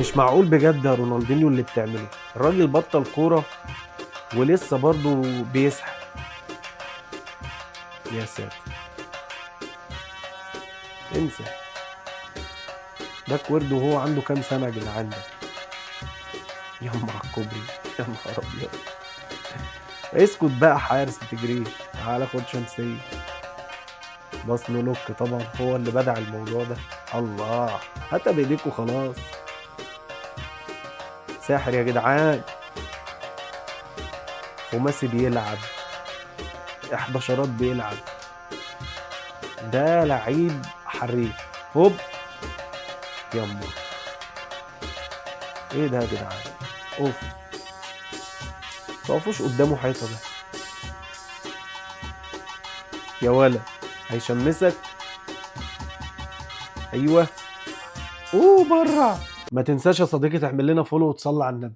مش معقول بجد يا رونالدينيو اللي بتعمله. الراجل بطل كورة ولسه برضه بيسحب. يا ساتر، انسى. ده كويرد وهو عنده كام سنة يا جدعان ده؟ يما على الكوبري، يا نهار ابيض. اسكت بقى حارس، ما تجريش، تعالى خد شمسية. باص له لوك، طبعا هو اللي بدع الموضوع ده. الله، هاتها بايديك وخلاص. ساحر يا جدعان. خماسي بيلعب، احداشرات بيلعب. ده لعيب حريف. هوب، يما. ايه ده يا جدعان؟ اوف، متقفوش قدامه حيطه ده. يا ولا، هيشمسك. ايوه، اوه بره. ما تنساش يا صديقي تعمل لنا فولو وتصلي على النبي.